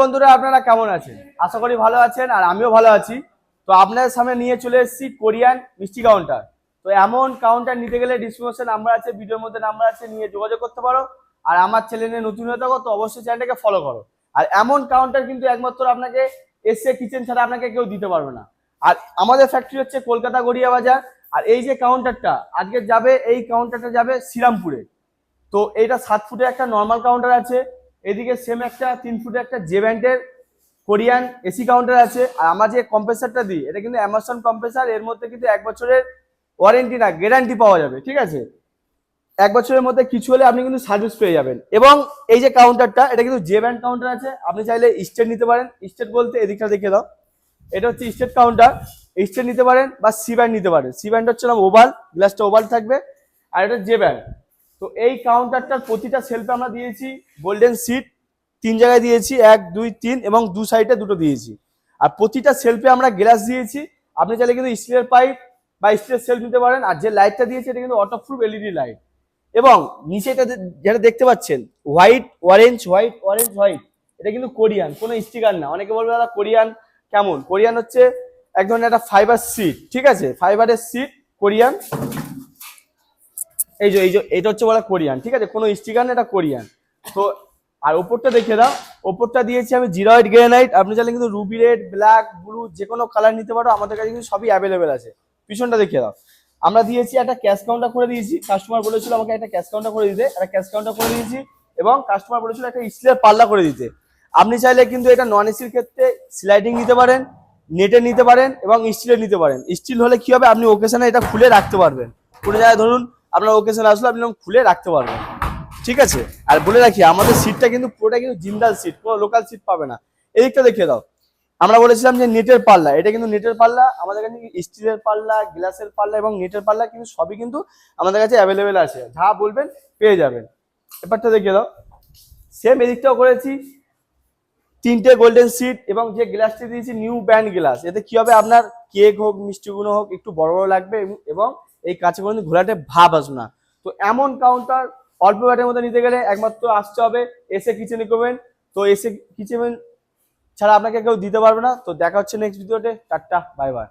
বন্ধুরা আপনারা কেমন আছেন? আশা করি ভালো আছেন আর আমিও ভালো আছি। তো আপনাদের সামনে নিয়ে চলে এসেছি কোরিয়ান মিষ্টি কাউন্টার। তো এমন কাউন্টার নিতে গেলে ডিসক্রিপশন নাম্বার আছে, ভিডিওর মধ্যে নাম্বার আছে, নিয়ে যোগাযোগ করতে পারো। আর আমার চ্যানেলে নতুন হয়ে থাকো তো অবশ্যই চ্যানেলটাকে ফলো করো। আর এমন কাউন্টার কিন্তু একমাত্র আপনাকে এসএ কিচেন ছাড়া আপনাকে কেউ দিতে পারবে না। আর আমাদের ফ্যাক্টরি হচ্ছে কলকাতা গড়িয়া বাজার। আর এই যে কাউন্টারটা আজকে যাবে, এই কাউন্টারটা যাবে শ্রীরামপুরে। তো এইটা 7 ফুটের একটা নর্মাল কাউন্টার আছে, এদিকে সেম একটা 3 ফুটের একটা জে ব্যান্ডের কোরিয়ান এসি কাউন্টার আছে। আর আমার যে কম্প্রেসারটা দিই এটা কিন্তু অ্যামাজন কম্প্রেসার, এর মধ্যে কিন্তু 1 বছরের ওয়ারেন্টি না গ্যারান্টি পাওয়া যাবে, ঠিক আছে? 1 বছরের মধ্যে কিছু হলে আপনি কিন্তু সার্ভিস পেয়ে যাবেন। এবং এই যে কাউন্টারটা এটা কিন্তু জে ব্যান্ড কাউন্টার আছে, আপনি চাইলে স্টেট নিতে পারেন। স্টেট বলতে এদিকটা দেখে দাও, এটা হচ্ছে স্টেট কাউন্টার, স্টেট নিতে পারেন বা সি ব্যান্ড নিতে পারেন। সি ব্যান্ড হচ্ছে না ওভাল, গ্লাসটা ওভাল থাকবে, আর এটা জে ব্যান্ড। তো এই কাউন্টারটার প্রতিটা সেলফে আমরা দিয়েছি গোল্ডেন সিট, 3 জায়গায় দিয়েছি, 1 2 3 এবং 2 সাইডে 2টো দিয়েছি। আর প্রতিটা সেলফে আমরা গ্লাস দিয়েছি। আপনি চাইলে কিন্তু স্টিলের পাইপ বা স্টিলের সেলফ নিতে পারেন। আর যে লাইটটা দিয়েছি এটা কিন্তু অটোপ্রুফ এলইডি লাইট। এবং নিচে এটা যেটা দেখতে পাচ্ছেন white orange white orange white, এটা কিন্তু কোরিয়ান, কোনো স্টিকার না। অনেকে বলবে দাদা কোরিয়ান কেমন? কোরিয়ান হচ্ছে এক ধরনের একটা ফাইবার সিট, ঠিক আছে? ফাইবারের সিট কোরিয়ান। এই যে এটা হচ্ছে বলা কোরিয়ান, ঠিক আছে? কোনো স্টিকার না, এটা কোরিয়ান। তো আর ওপরটা দেখে দাও, ওপরটা দিয়েছি আমি জিরয়েড গ্রানাইট। আপনি চাইলে কিন্তু রুবি রেড, ব্ল্যাক, ব্লু যে কোনো কালার নিতে পারো, আমাদের কাছে কিন্তু সবই অ্যাভেলেবেল আছে। পিছনটা দেখে দাও, আমরা দিয়েছি একটা ক্যাশ কাউন্টার করে দিয়েছি। কাস্টমার বলেছিল আমাকে একটা ক্যাশ কাউন্টার করে দিতে, একটা ক্যাশ কাউন্টার করে দিয়েছি। এবং কাস্টমার বলেছিল একটা স্টিলের পাল্লা করে দিতে। আপনি চাইলে কিন্তু এটা নন এসির ক্ষেত্রে স্লাইডিং নিতে পারেন, নেটে নিতে পারেন এবং স্টিলের নিতে পারেন। স্টিল হলে কি হবে, আপনি ওকেশনে এটা খুলে রাখতে পারবেন। কোনো জায়গায় ধরুন আপনার ওকেশন আসলে আপনি খুলে রাখতে পারবেন, ঠিক আছে? আর বলে রাখি আমাদের সিটটা কিন্তু পুরোটা কিন্তু জিন্দাল সিট, কোনো লোকাল সিট পাবে না। এদিকটা দেখিয়ে দাও, আমরা বলেছিলাম যে নেটের পাল্লা, এটা কিন্তু নেটের পাল্লা। আমাদের কাছে স্টিলের পাল্লা, গ্লাসের পাল্লা এবং নেটের পাল্লা কিন্তু সবই কিন্তু আমাদের কাছে অ্যাভেলেবেল আছে, যা বলবেন পেয়ে যাবেন। ব্যাপারটা দেখিয়ে দাও, সেম এদিকটাও করেছি, 3টে গোল্ডেন সিট এবং যে গ্লাসটি দিয়েছি নিউ ব্র্যান্ড গ্লাস। এতে কি হবে, আপনার কেক হোক মিষ্টিগুলো হোক একটু বড় বড় লাগবে এবং এই কাছে কোনো ঘোলাটে ভাব আসবে না। তো এমন কাউন্টার অল্প ব্যাটের মধ্যে নিতে গেলে একমাত্র আসতে হবে এসে কিচেন ইকুইপমেন্ট। তো এসে কিচেন ছাড়া আপনাকে কেউ দিতে পারবে না। তো দেখা হচ্ছে নেক্সট ভিডিওতে, টাটা বাই বাই।